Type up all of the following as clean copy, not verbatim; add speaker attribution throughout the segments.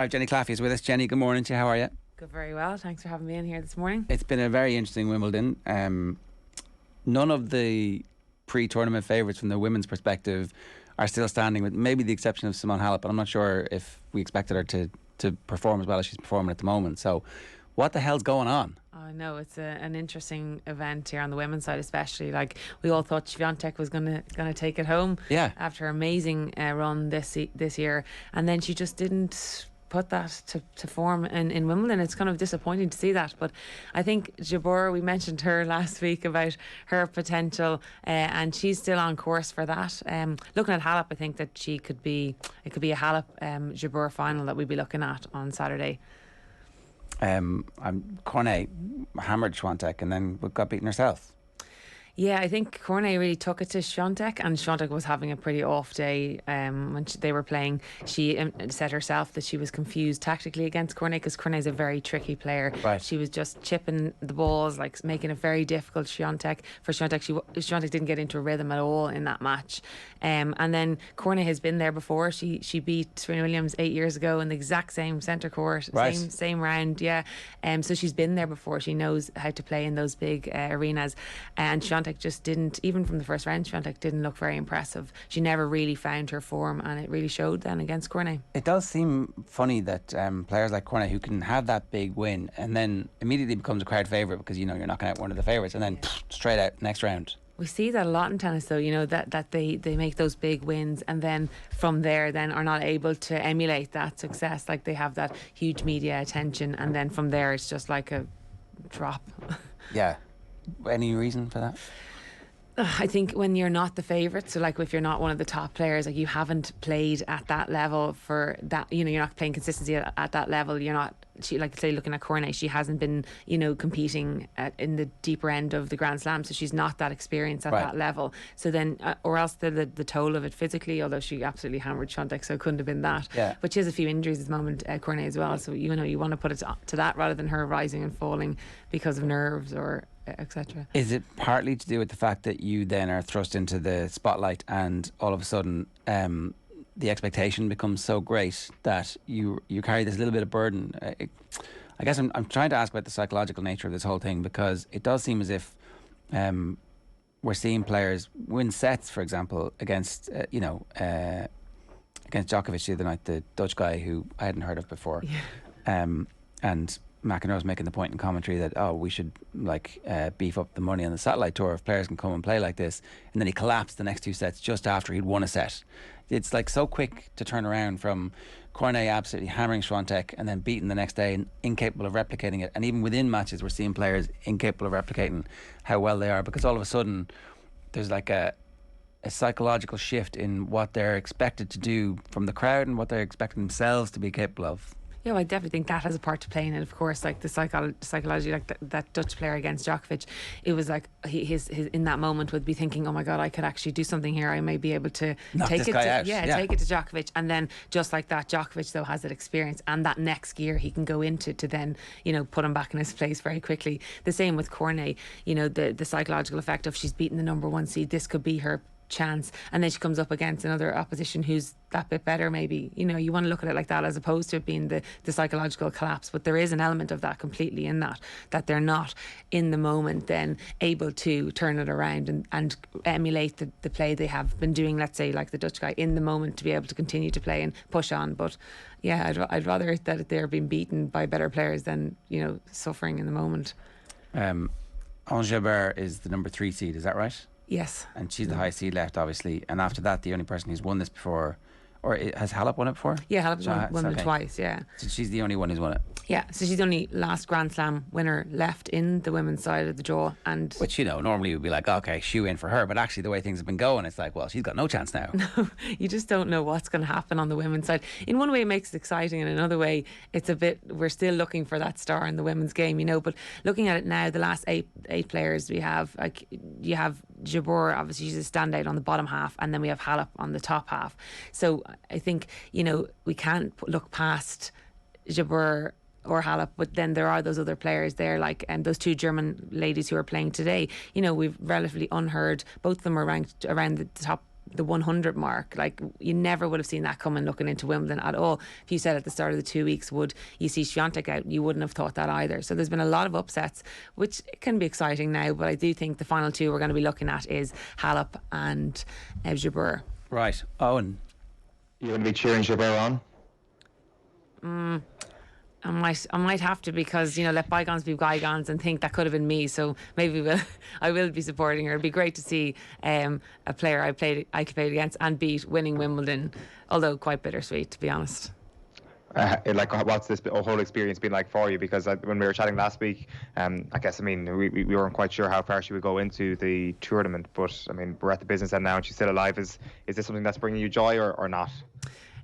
Speaker 1: Our Jenny Claffey is with us. Jenny, good morning to you. How are you?
Speaker 2: Good, very well. Thanks for having me in here this morning.
Speaker 1: It's been a very interesting Wimbledon. None of the pre-tournament favourites from the women's perspective are still standing, with maybe the exception of Simone Halep, but I'm not sure if we expected her to perform as well as she's performing at the moment. So what the hell's going on?
Speaker 2: I know it's an interesting event here on the women's side, especially. Like, we all thought Swiatek was gonna take it home, after an amazing run this year, and then she just didn't put that to form in Wimbledon. It's kind of disappointing to see that, but I think Jabeur, we mentioned her last week about her potential, and she's still on course for that. Looking at Halep, I think that it could be a Halep Jabeur final that we'd be looking at on Saturday.
Speaker 1: Cornet hammered Swiatek and then got beaten herself.
Speaker 2: Yeah, I think Cornet really took it to Swiatek, and Swiatek was having a pretty off day when they were playing. She said herself that she was confused tactically against Cornet, because Cornet's a very tricky player.
Speaker 1: Right.
Speaker 2: She was just chipping the balls, like making it very difficult for Swiatek. Swiatek didn't get into a rhythm at all in that match. And then Cornet has been there before. She beat Serena Williams 8 years ago in the exact same centre court,
Speaker 1: right.
Speaker 2: same round. Yeah. So she's been there before. She knows how to play in those big arenas. And Swiatek just didn't, even from the first round, Swiatek didn't look very impressive. She never really found her form, and it really showed then against Cornet.
Speaker 1: It does seem funny that players like Cornet, who can have that big win and then immediately becomes a crowd favourite because you're knocking out one of the favourites, and then straight out next round.
Speaker 2: We see that a lot in tennis, though, that they make those big wins, and then from there then are not able to emulate that success. Like, they have that huge media attention, and then from there it's just like a drop. Yeah.
Speaker 1: Any reason for that?
Speaker 2: I think when you're not the favourite, so like if you're not one of the top players, like you haven't played at that level for that, you're not playing consistency at that level. You're not, like say looking at Cornet, she hasn't been, competing in the deeper end of the Grand Slam, so she's not that experienced at that level. So then, or else the toll of it physically, although she absolutely hammered Swiatek, so it couldn't have been that. Yeah. But she has a few injuries at the moment, Cornet as well. So you want to put it to that rather than her rising and falling because of nerves or etc.
Speaker 1: Is it partly to do with the fact that you then are thrust into the spotlight, and all of a sudden the expectation becomes so great that you carry this little bit of burden? I guess I'm trying to ask about the psychological nature of this whole thing, because it does seem as if we're seeing players win sets, for example, against against Djokovic the other night, the Dutch guy who I hadn't heard of before. Yeah. And McEnroe was making the point in commentary that we should beef up the money on the satellite tour if players can come and play like this, and then he collapsed the next two sets just after he'd won a set. It's like so quick to turn around from Cornet absolutely hammering Swiatek and then beaten the next day and incapable of replicating it. And even within matches we're seeing players incapable of replicating how well they are, because all of a sudden there's like a psychological shift in what they're expected to do from the crowd and what they're expecting themselves to be capable of.
Speaker 2: Yeah, well, I definitely think that has a part to play in it. Of course, like the psychology, like that Dutch player against Djokovic, it was like his in that moment would be thinking, oh my God, I could actually do something here. I may be able to take it to Djokovic, and then just like that, Djokovic though has that experience and that next gear he can go into to then put him back in his place very quickly. The same with Cornet. The psychological effect of she's beaten the number one seed. This could be her chance, and then she comes up against another opposition who's that bit better maybe. You want to look at it like that, as opposed to it being the psychological collapse. But there is an element of that completely in that they're not in the moment then able to turn it around and emulate the play they have been doing, let's say like the Dutch guy, in the moment, to be able to continue to play and push on. But yeah, I'd rather that they're being beaten by better players than suffering in the moment. Eoin
Speaker 1: and Ger is the number 3 seed, is that right?
Speaker 2: Yes.
Speaker 1: And she's the high seed left, obviously. And after that, the only person who's won this before, or has Halep won it before?
Speaker 2: Yeah, Halep's won it twice, yeah.
Speaker 1: So she's the only one who's won it?
Speaker 2: Yeah, so she's the only last Grand Slam winner left in the women's side of the draw. And
Speaker 1: which, normally would be like, okay, shoe in for her. But actually, the way things have been going, it's like, well, she's got no chance now.
Speaker 2: No, you just don't know what's going to happen on the women's side. In one way, it makes it exciting. In another way, it's a bit, we're still looking for that star in the women's game, But looking at it now, the last eight players we have, like, you have Jabeur, obviously she's a standout on the bottom half, and then we have Halep on the top half. So I think, we can't look past Jabeur or Halep, but then there are those other players there, like those two German ladies who are playing today. We've relatively unheard. Both of them are ranked around the top the 100 mark. Like, you never would have seen that coming looking into Wimbledon at all. If you said at the start of the 2 weeks, would you see Swiatek out, you wouldn't have thought that either. So there's been a lot of upsets, which can be exciting now, but I do think the final two we're going to be looking at is Halep and Jabeur.
Speaker 1: Right. Owen,
Speaker 3: you're going to be cheering Jabeur on?
Speaker 2: I might have to, because, you know, let bygones be bygones, and think that could have been me. So maybe I will be supporting her. It'd be great to see a player I played against and beat winning Wimbledon, although quite bittersweet, to be honest.
Speaker 3: What's this whole experience been like for you? Because when we were chatting last week, I guess, I mean, we weren't quite sure how far she would go into the tournament, but I mean, we're at the business end now and she's still alive. Is this something that's bringing you joy or not?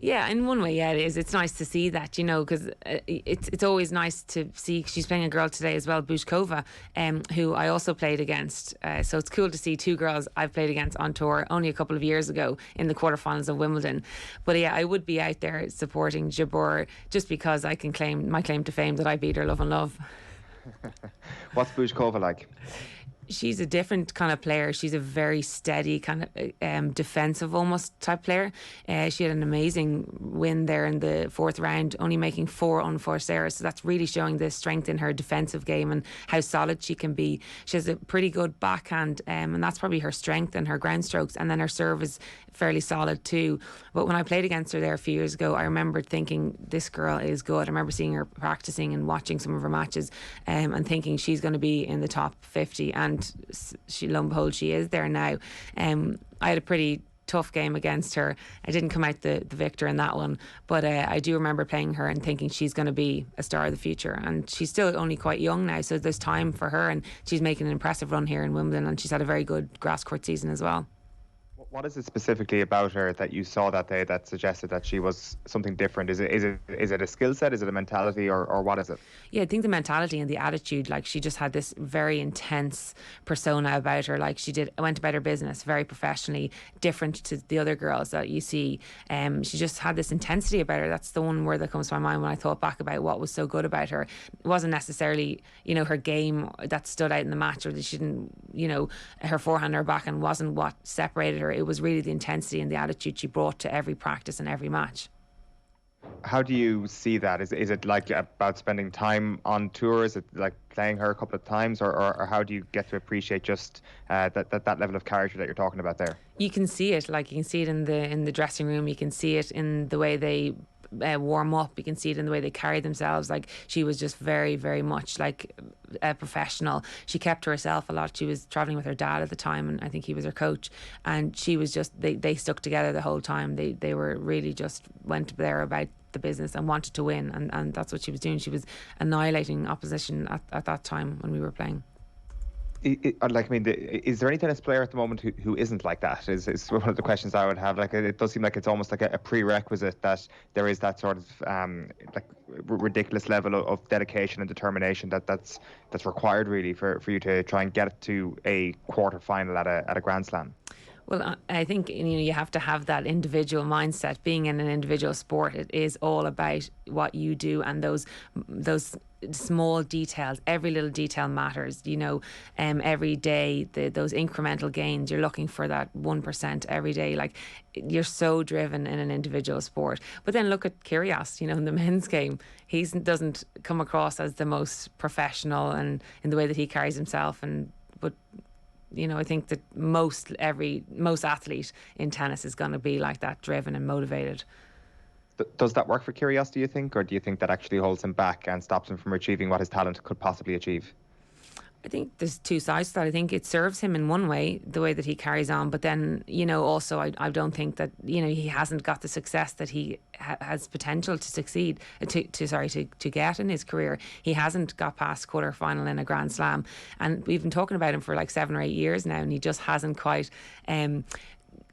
Speaker 2: Yeah, in one way, yeah, it is. It's nice to see that, you know, because it's always nice to see. She's playing a girl today as well, Bushkova, who I also played against. So it's cool to see two girls I've played against on tour only a couple of years ago in the quarterfinals of Wimbledon. But yeah, I would be out there supporting Jabeur just because I can claim my claim to fame that I beat her love and love.
Speaker 3: What's Bushkova like?
Speaker 2: She's a different kind of player. She's a very steady kind of defensive almost type player. She had an amazing win there in the fourth round, only making 4 unforced errors. So that's really showing the strength in her defensive game and how solid she can be. She has a pretty good backhand, and that's probably her strength, and her ground strokes, and then her serve is fairly solid too. But when I played against her there a few years ago, I remember thinking, this girl is good. I remember seeing her practicing and watching some of her matches, and thinking she's going to be in the top 50, and lo and behold, she is there now. I had a pretty tough game against her. I didn't come out the victor in that one, but I do remember playing her and thinking she's going to be a star of the future. And she's still only quite young now, so there's time for her, and she's making an impressive run here in Wimbledon, and she's had a very good grass court season as well.
Speaker 3: What is it specifically about her that you saw that day that suggested that she was something different? Is it a skill set? Is it a mentality, or what is it?
Speaker 2: Yeah, I think the mentality and the attitude. Like, she just had this very intense persona about her. Like, went about her business very professionally, different to the other girls that you see. She just had this intensity about her. That's the one word that comes to my mind when I thought back about what was so good about her. It wasn't necessarily, you know, her game that stood out in the match, or that she didn't, you know, her forehand or backhand wasn't what separated her. It was really the intensity and the attitude she brought to every practice and every match.
Speaker 3: How do you see that? Is it like about spending time on tour? Is it like playing her a couple of times, or how do you get to appreciate just that level of character that you're talking about there?
Speaker 2: You can see it. Like, you can see it in the dressing room. You can see it in the way they warm up. You can see it in the way they carry themselves. Like, she was just very, very much like a professional. She kept to herself a lot. She was traveling with her dad at the time, and I think he was her coach, and she was just they stuck together the whole time. They were really just went there about the business and wanted to win, and that's what she was doing. She was annihilating opposition at that time when we were playing.
Speaker 3: Is there any tennis player at the moment who isn't like that? Is one of the questions I would have. Like, it does seem like it's almost like a prerequisite that there is that sort of like ridiculous level of dedication and determination that's required really for you to try and get to a quarter final at a Grand Slam.
Speaker 2: Well, I think, you know, you have to have that individual mindset. Being in an individual sport, it is all about what you do, and those small details. Every little detail matters. You know, every day, those incremental gains. You're looking for that 1% every day. Like, you're so driven in an individual sport. But then look at Kyrgios. You know, in the men's game, he doesn't come across as the most professional, and in the way that he carries himself. But you know, I think that most athlete in tennis is going to be like that, driven and motivated.
Speaker 3: Does that work for Kyrgios, do you think, or do you think that actually holds him back and stops him from achieving what his talent could possibly achieve?
Speaker 2: I think there's two sides to that. I think it serves him in one way, the way that he carries on, but then, you know, also I don't think that, you know, he hasn't got the success that he has potential to succeed, to get in his career. He hasn't got past quarter final in a Grand Slam, and we've been talking about him for like 7 or 8 years now, and he just hasn't quite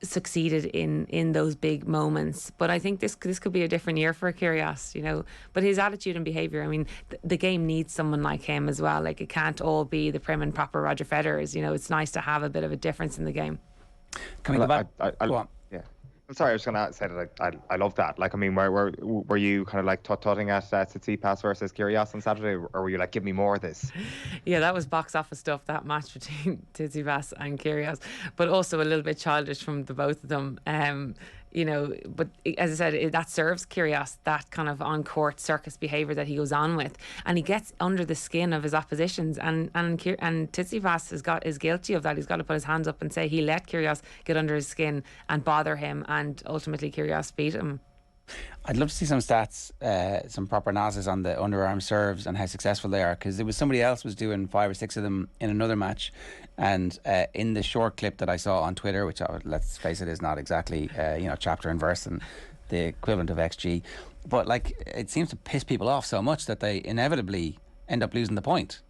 Speaker 2: succeeded in those big moments. But I think this could be a different year for Kyrgios, you know. But his attitude and behaviour, I mean, the game needs someone like him as well. Like, it can't all be the prim and proper Roger Federers. You know, it's nice to have a bit of a difference in the game.
Speaker 1: Can we go back?
Speaker 3: Go on. Yeah. I'm sorry, I was going to say that I love that. Like, I mean, were you kind of like tutting at Tsitsipas versus Kyrgios on Saturday, or were you like, give me more of this?
Speaker 2: Yeah, that was box office stuff, that match between Tsitsipas and Kyrgios, but also a little bit childish from the both of them. But as I said, that serves Kyrgios, that kind of on-court circus behaviour that he goes on with, and he gets under the skin of his oppositions, and Tsitsipas is guilty of that. He's got to put his hands up and say he let Kyrgios get under his skin and bother him, and ultimately Kyrgios beat him.
Speaker 1: I'd love to see some stats, some proper analysis on the underarm serves and how successful they are, because there was somebody else was doing 5 or 6 of them in another match, and in the short clip that I saw on Twitter, which let's face it is not exactly chapter and verse and the equivalent of XG, but like it seems to piss people off so much that they inevitably end up losing the point.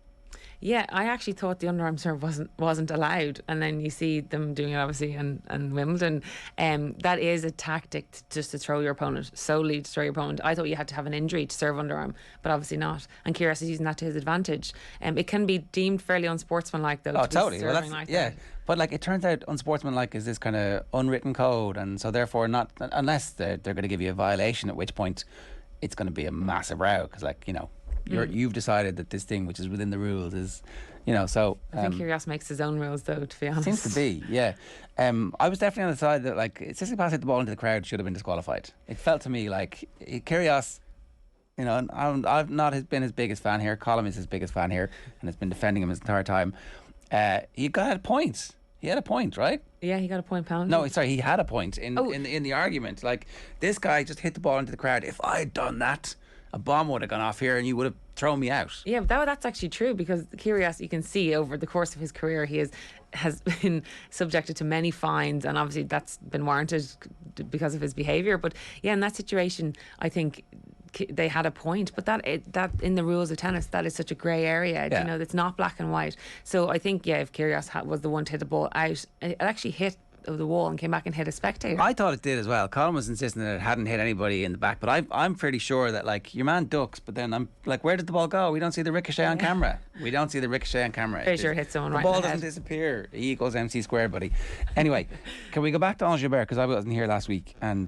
Speaker 2: Yeah, I actually thought the underarm serve wasn't allowed, and then you see them doing it obviously in Wimbledon. That is a tactic just to throw your opponent, solely to throw your opponent. I thought you had to have an injury to serve underarm, but obviously not. And Kyrgios is using that to his advantage. It can be deemed fairly unsportsmanlike though.
Speaker 1: Oh, totally. Well, that's,
Speaker 2: like
Speaker 1: yeah.
Speaker 2: that.
Speaker 1: But like it turns out unsportsmanlike is this kind of unwritten code, and so therefore not unless they're going to give you a violation, at which point it's going to be a massive row, because you've decided that this thing which is within the rules is, so
Speaker 2: I think Kyrgios makes his own rules though, to be honest.
Speaker 1: Seems to be, yeah. I was definitely on the side that like Tsitsipas hit the ball into the crowd, should have been disqualified. It felt to me like Kyrgios, I've not been his biggest fan here. Colin is his biggest fan here and has been defending him his entire time. He got points. He had a point, right?
Speaker 2: Yeah, he got a point penalty.
Speaker 1: No, sorry, he had a point in the argument. Like, this guy just hit the ball into the crowd. If I had done that, a bomb would have gone off here and you would have thrown me out.
Speaker 2: Yeah, but that's actually true, because Kyrgios, you can see over the course of his career, he has been subjected to many fines, and obviously that's been warranted because of his behaviour. But yeah, in that situation, I think they had a point, but that in the rules of tennis, that is such a grey area.
Speaker 1: Yeah.
Speaker 2: It's not black and white. So I think, yeah, if Kyrgios was the one to hit the ball out, it actually hit of the wall and came back and hit a spectator.
Speaker 1: I thought it did as well. Colin was insisting that it hadn't hit anybody in the back, but I'm pretty sure that like your man ducks, but then I'm like, where did the ball go? We don't see the ricochet on camera. We don't see the ricochet on camera.
Speaker 2: Pretty sure it hit someone right in
Speaker 1: the
Speaker 2: the
Speaker 1: ball
Speaker 2: head.
Speaker 1: doesn't disappear. E equals MC squared, buddy. Anyway, can we go back to Ger, because I wasn't here last week, and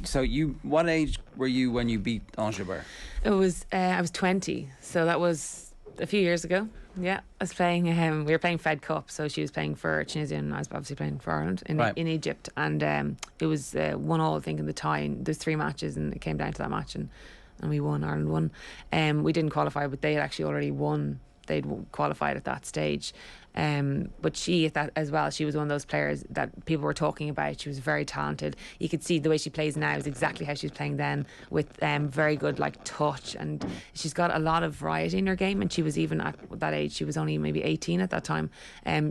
Speaker 1: so what age were you when you beat Ger?
Speaker 2: It was I was 20, so that was a few years ago. Yeah, I was playing. We were playing Fed Cup, so she was playing for Tunisia, and I was obviously playing for Ireland in Egypt. And it was 1-1, I think, in the tie. And there's 3 matches, and it came down to that match, and we won. Ireland won. We didn't qualify, but they had actually already won. They'd qualified at that stage. But she, at that as well, she was one of those players that people were talking about. She was very talented. You could see the way she plays now is exactly how she was playing then, with very good like touch, and she's got a lot of variety in her game. And she was, even at that age, she was only maybe 18 at that time.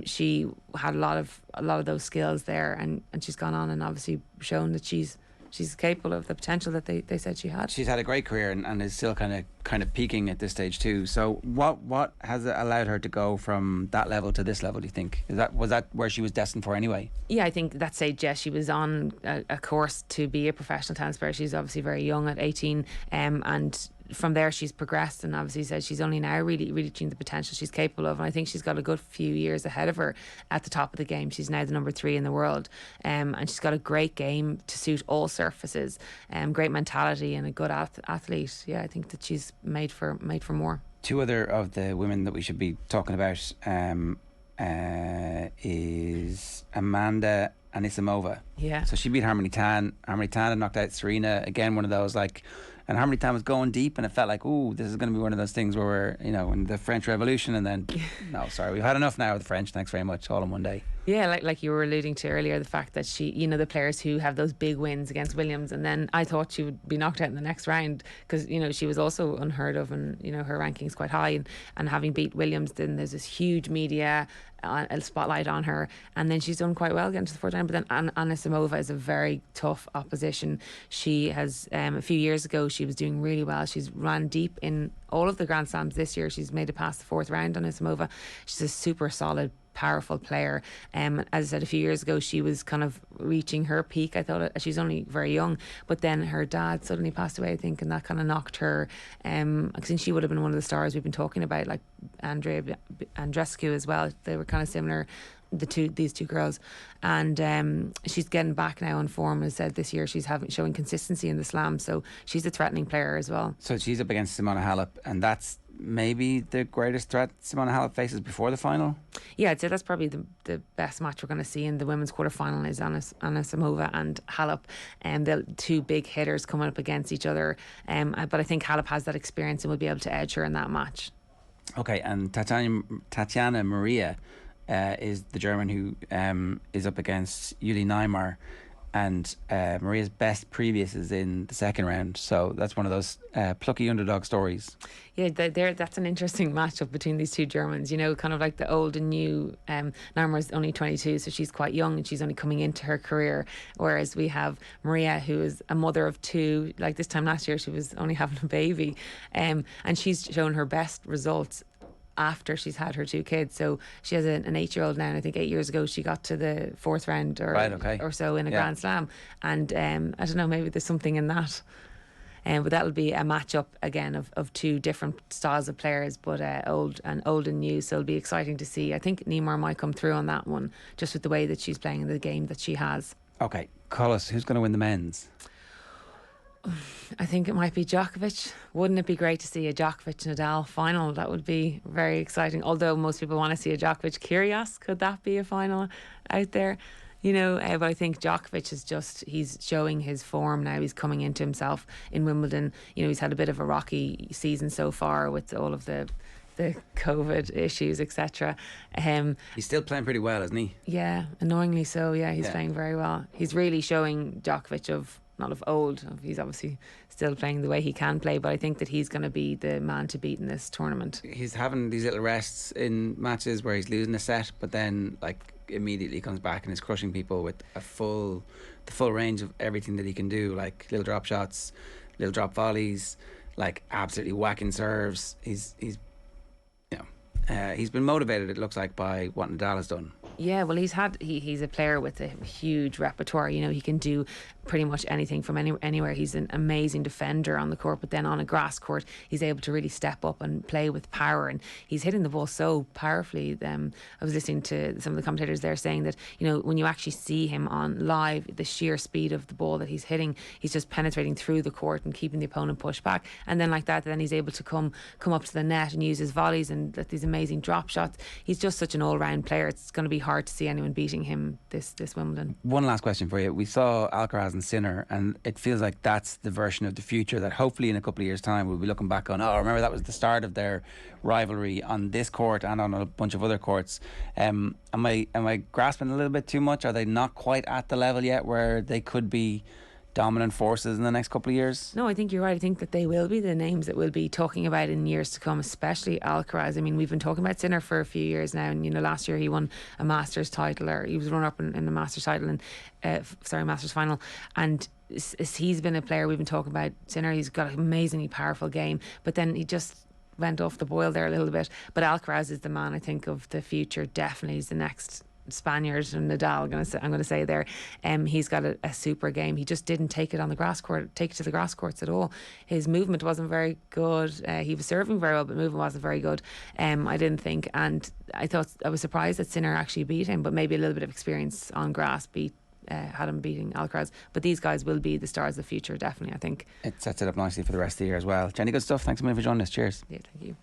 Speaker 2: She had a lot of those skills there, and she's gone on and obviously shown that she's capable of the potential that they said she had.
Speaker 1: She's had a great career and is still kind of peaking at this stage too. So what has allowed her to go from that level to this level, do you think? Was that where she was destined for anyway?
Speaker 2: Yeah, I think that stage, yes, she was on a course to be a professional tennis player. She's obviously very young at 18, and from there she's progressed, and obviously says she's only now really reaching the potential she's capable of. And I think she's got a good few years ahead of her at the top of the game. She's now the number 3 in the world, and she's got a great game to suit all surfaces, great mentality, and a good athlete. Yeah, I think that she's made for more. 2
Speaker 1: other of the women that we should be talking about is Amanda Anisimova.
Speaker 2: Yeah.
Speaker 1: So she beat Harmony Tan. Harmony Tan had knocked out Serena. Again, one of those like. And Harmony Tan was going deep, and it felt like, ooh, this is going to be one of those things where we're, in the French Revolution, and then, no, sorry, we've had enough now of the French, thanks very much, all in one day.
Speaker 2: Yeah, like you were alluding to earlier, the fact that she, the players who have those big wins against Williams, and then I thought she would be knocked out in the next round, because, she was also unheard of, and, her ranking's quite high, and having beat Williams, then there's this huge media a spotlight on her, and then she's done quite well getting to the 4th round. But then Anisimova is a very tough opposition. She has a few years ago she was doing really well. She's ran deep in all of the Grand Slams this year. She's made it past the 4th round. Anisimova, she's a super solid, powerful player. As I said, a few years ago she was kind of reaching her peak. I thought she's only very young, but then her dad suddenly passed away, I think, and that kind of knocked her. I think she would have been one of the stars we've been talking about, like Andrea Andreescu as well. They were kind of similar these two girls, and she's getting back now on form. As said, this year she's showing consistency in the slam, so she's a threatening player as well.
Speaker 1: So she's up against Simona Halep, and that's maybe the greatest threat Simona Halep faces before the final.
Speaker 2: Yeah, I'd say that's probably the best match we're going to see in the women's quarter-final is Anna Samova and Halep, and the two big hitters coming up against each other. But I think Halep has that experience and will be able to edge her in that match.
Speaker 1: Okay, and Tatiana Maria is the German who is up against Juli Neymar, and Maria's best previous is in the second round, so that's one of those plucky underdog stories.
Speaker 2: Yeah, that's an interesting matchup between these two Germans, you know, kind of like the old and new. Neymar's only 22, so she's quite young and she's only coming into her career, whereas we have Maria, who is a mother of two. Like this time last year she was only having a baby, and she's shown her best results after she's had her two kids. So she has an 8-year-old now, and I think 8 years ago she got to the fourth round or so in a Grand Slam, and I don't know, maybe there's something in that. But that'll be a match-up again of two different styles of players, but old and new, so it'll be exciting to see. I think Neymar might come through on that one, just with the way that she's playing the game that she has.
Speaker 1: Okay, Collis, who's going to win the men's?
Speaker 2: I think it might be Djokovic. Wouldn't it be great to see a Djokovic-Nadal final? That would be very exciting. Although most people want to see a Djokovic-Kyrgios. Could that be a final out there? You know, but I think Djokovic is he's showing his form now. He's coming into himself in Wimbledon. You know, he's had a bit of a rocky season so far with all of the COVID issues, etc.
Speaker 1: He's still playing pretty well, isn't he?
Speaker 2: Yeah, annoyingly so. Yeah, he's playing very well. He's really showing Djokovic not of old. He's obviously still playing the way he can play, but I think that he's going to be the man to beat in this tournament.
Speaker 1: He's having these little rests in matches where he's losing a set, but then immediately comes back and is crushing people with the full range of everything that he can do, like little drop shots, little drop volleys, like absolutely whacking serves. He's been motivated, it looks like, by what Nadal has done.
Speaker 2: Yeah, well, he's a player with a huge repertoire. You know, he can do pretty much anything from anywhere. He's an amazing defender on the court, but then on a grass court, he's able to really step up and play with power, and he's hitting the ball so powerfully. I was listening to some of the commentators there saying that, you know, when you actually see him on live, the sheer speed of the ball that he's hitting, he's just penetrating through the court and keeping the opponent pushed back, and then like that, then he's able to come up to the net and use his volleys and these amazing drop shots. He's just such an all-round player. It's going to be hard to see anyone beating him this Wimbledon.
Speaker 1: One last question for you. We saw Alcaraz and Sinner, and it feels like that's the version of the future that hopefully in a couple of years' time we'll be looking back on. Oh, remember that was the start of their rivalry on this court and on a bunch of other courts. Am I grasping a little bit too much? Are they not quite at the level yet where they could be dominant forces in the next couple of years?
Speaker 2: No, I think you're right. I think that they will be the names that we'll be talking about in years to come, especially Alcaraz. I mean, we've been talking about Sinner for a few years now, and you know, last year he won a Masters title, or he was runner-up in the Masters title, and Masters final, and he's been a player we've been talking about. Sinner, he's got an amazingly powerful game, but then he just went off the boil there a little bit. But Alcaraz is the man, I think, of the future. Definitely, he's the next Spaniard and Nadal. I'm going to say there. He's got a super game. He just didn't take it to the grass courts at all. His movement wasn't very good. He was serving very well, but movement wasn't very good. I didn't think, and I was surprised that Sinner actually beat him, but maybe a little bit of experience on grass had him beating Alcaraz. But these guys will be the stars of the future, definitely, I think.
Speaker 1: It sets it up nicely for the rest of the year as well. Jenny, good stuff. Thanks a million for joining us. Cheers.
Speaker 2: Yeah, thank you.